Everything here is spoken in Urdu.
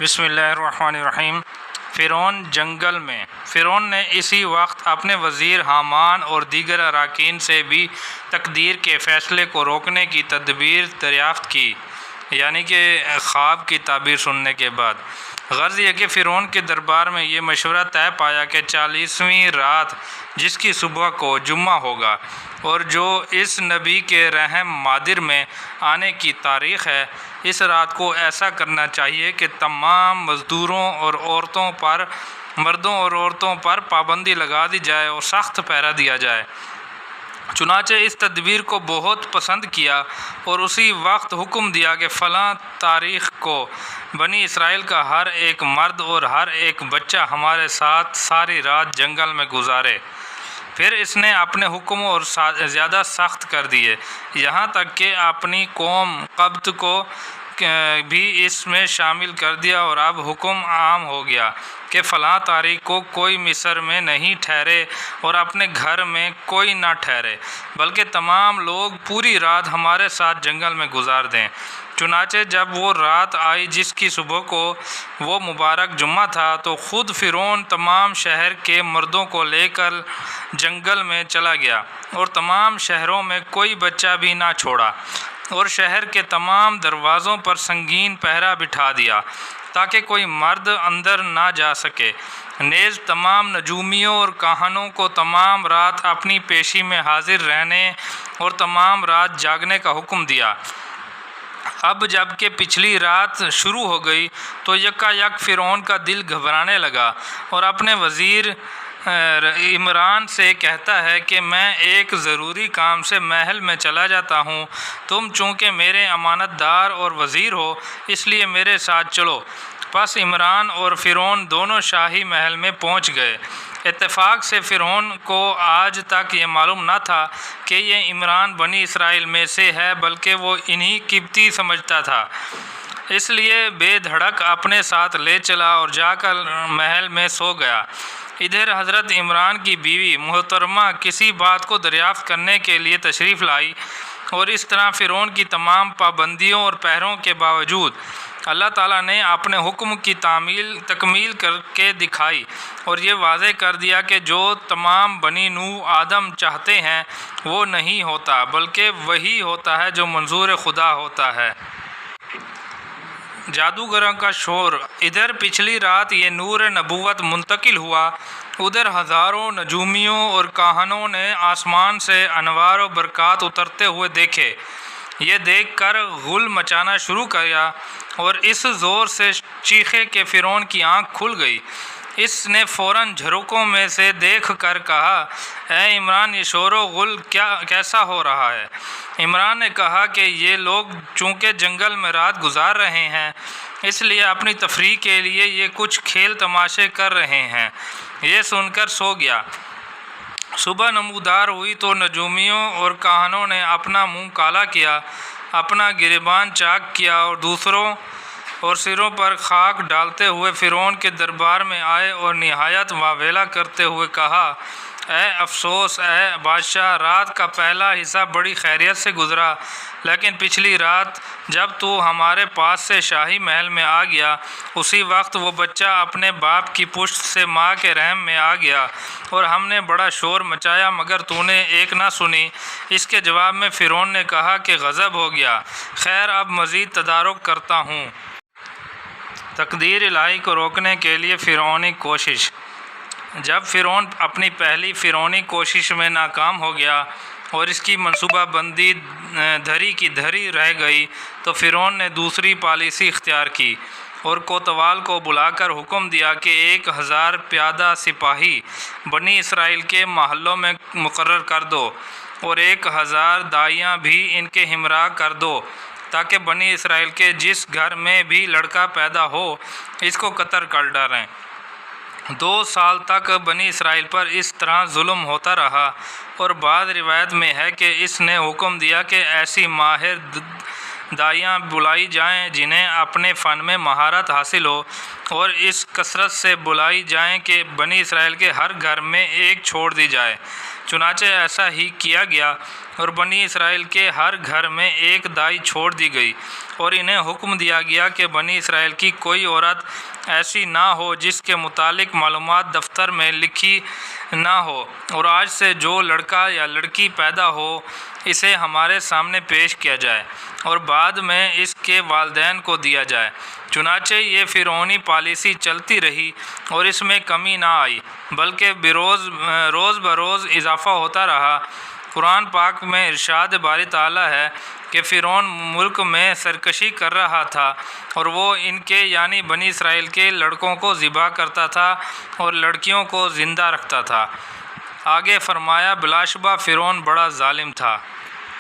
بسم اللہ الرحمن الرحیم۔ فرعون جنگل میں۔ فرعون نے اسی وقت اپنے وزیر حامان اور دیگر اراکین سے بھی تقدیر کے فیصلے کو روکنے کی تدبیر دریافت کی، یعنی کہ خواب کی تعبیر سننے کے بعد۔ غرض یہ کہ فرعون کے دربار میں یہ مشورہ طے پایا کہ 40ویں رات، جس کی صبح کو جمعہ ہوگا اور جو اس نبی کے رحم مادر میں آنے کی تاریخ ہے، اس رات کو ایسا کرنا چاہیے کہ تمام مزدوروں اور مردوں اور عورتوں پر پابندی لگا دی جائے اور سخت پہرا دیا جائے۔ چنانچہ اس تدبیر کو بہت پسند کیا اور اسی وقت حکم دیا کہ فلاں تاریخ کو بنی اسرائیل کا ہر ایک مرد اور ہر ایک بچہ ہمارے ساتھ ساری رات جنگل میں گزارے۔ پھر اس نے اپنے حکم اور زیادہ سخت کر دیے، یہاں تک کہ اپنی قوم قبط کو بھی اس میں شامل کر دیا، اور اب حکم عام ہو گیا کہ فلاں تاریخ کو کوئی مصر میں نہیں ٹھہرے اور اپنے گھر میں کوئی نہ ٹھہرے، بلکہ تمام لوگ پوری رات ہمارے ساتھ جنگل میں گزار دیں۔ چنانچہ جب وہ رات آئی جس کی صبح کو وہ مبارک جمعہ تھا، تو خود فرعون تمام شہر کے مردوں کو لے کر جنگل میں چلا گیا اور تمام شہروں میں کوئی بچہ بھی نہ چھوڑا، اور شہر کے تمام دروازوں پر سنگین پہرا بٹھا دیا تاکہ کوئی مرد اندر نہ جا سکے۔ نیز تمام نجومیوں اور کاہنوں کو تمام رات اپنی پیشی میں حاضر رہنے اور تمام رات جاگنے کا حکم دیا۔ اب جب کہ پچھلی رات شروع ہو گئی تو یکایک فرعون کا دل گھبرانے لگا اور اپنے وزیر عمران سے کہتا ہے کہ میں ایک ضروری کام سے محل میں چلا جاتا ہوں، تم چونکہ میرے امانت دار اور وزیر ہو اس لیے میرے ساتھ چلو۔ پس عمران اور فرعون دونوں شاہی محل میں پہنچ گئے۔ اتفاق سے فرعون کو آج تک یہ معلوم نہ تھا کہ یہ عمران بنی اسرائیل میں سے ہے، بلکہ وہ انہی قبطی سمجھتا تھا، اس لیے بے دھڑک اپنے ساتھ لے چلا اور جا کر محل میں سو گیا۔ ادھر حضرت عمران کی بیوی محترمہ کسی بات کو دریافت کرنے کے لیے تشریف لائی، اور اس طرح فرعون کی تمام پابندیوں اور پہروں کے باوجود اللہ تعالیٰ نے اپنے حکم کی تکمیل کر کے دکھائی اور یہ واضح کر دیا کہ جو تمام بنی نوح آدم چاہتے ہیں وہ نہیں ہوتا، بلکہ وہی ہوتا ہے جو منظور خدا ہوتا ہے۔ جادوگروں کا شور۔ ادھر پچھلی رات یہ نور نبوت منتقل ہوا، ادھر ہزاروں نجومیوں اور کاہنوں نے آسمان سے انوار و برکات اترتے ہوئے دیکھے۔ یہ دیکھ کر غل مچانا شروع کیا اور اس زور سے چیخے کہ فرعون کی آنکھ کھل گئی۔ اس نے فوراً جھروکوں میں سے دیکھ کر کہا، اے عمران، یہ شور و غل کیسا ہو رہا ہے؟ عمران نے کہا کہ یہ لوگ چونکہ جنگل میں رات گزار رہے ہیں، اس لیے اپنی تفریح کے لیے یہ کچھ کھیل تماشے کر رہے ہیں۔ یہ سن کر سو گیا۔ صبح نمودار ہوئی تو نجومیوں اور کاہنوں نے اپنا منہ کالا کیا، اپنا گریبان چاک کیا اور دوسروں اور سروں پر خاک ڈالتے ہوئے فرعون کے دربار میں آئے اور نہایت واویلا کرتے ہوئے کہا، اے افسوس اے بادشاہ، رات کا پہلا حصہ بڑی خیریت سے گزرا، لیکن پچھلی رات جب تو ہمارے پاس سے شاہی محل میں آ گیا، اسی وقت وہ بچہ اپنے باپ کی پشت سے ماں کے رحم میں آ گیا اور ہم نے بڑا شور مچایا مگر تو نے ایک نہ سنی۔ اس کے جواب میں فرعون نے کہا کہ غضب ہو گیا، خیر اب مزید تدارک کرتا ہوں۔ تقدیر الہی کو روکنے کے لیے فرعونی کوشش۔ جب فرعون اپنی پہلی فرعونی کوشش میں ناکام ہو گیا اور اس کی منصوبہ بندی دھری کی دھری رہ گئی، تو فرعون نے دوسری پالیسی اختیار کی اور کوتوال کو بلا کر حکم دیا کہ 1000 پیادہ سپاہی بنی اسرائیل کے محلوں میں مقرر کر دو اور 1000 داعیاں بھی ان کے ہمراہ کر دو، تاکہ بنی اسرائیل کے جس گھر میں بھی لڑکا پیدا ہو اس کو قتل کر ڈالیں۔ 2 سال تک بنی اسرائیل پر اس طرح ظلم ہوتا رہا، اور بعض روایت میں ہے کہ اس نے حکم دیا کہ ایسی ماہر داعیاں بلائی جائیں جنہیں اپنے فن میں مہارت حاصل ہو، اور اس کثرت سے بلائی جائیں کہ بنی اسرائیل کے ہر گھر میں ایک چھوڑ دی جائے۔ چنانچہ ایسا ہی کیا گیا اور بنی اسرائیل کے ہر گھر میں ایک دائی چھوڑ دی گئی، اور انہیں حکم دیا گیا کہ بنی اسرائیل کی کوئی عورت ایسی نہ ہو جس کے متعلق معلومات دفتر میں لکھی نہ ہو، اور آج سے جو لڑکا یا لڑکی پیدا ہو اسے ہمارے سامنے پیش کیا جائے اور بعد میں اس کے والدین کو دیا جائے۔ چنانچہ یہ فرعونی پالیسی چلتی رہی اور اس میں کمی نہ آئی، بلکہ روز بروز اضافہ ہوتا رہا۔ قرآن پاک میں ارشاد باری تعالیٰ ہے کہ فرعون ملک میں سرکشی کر رہا تھا، اور وہ ان کے یعنی بنی اسرائیل کے لڑکوں کو ذبح کرتا تھا اور لڑکیوں کو زندہ رکھتا تھا۔ آگے فرمایا، بلا شبہ فرعون بڑا ظالم تھا۔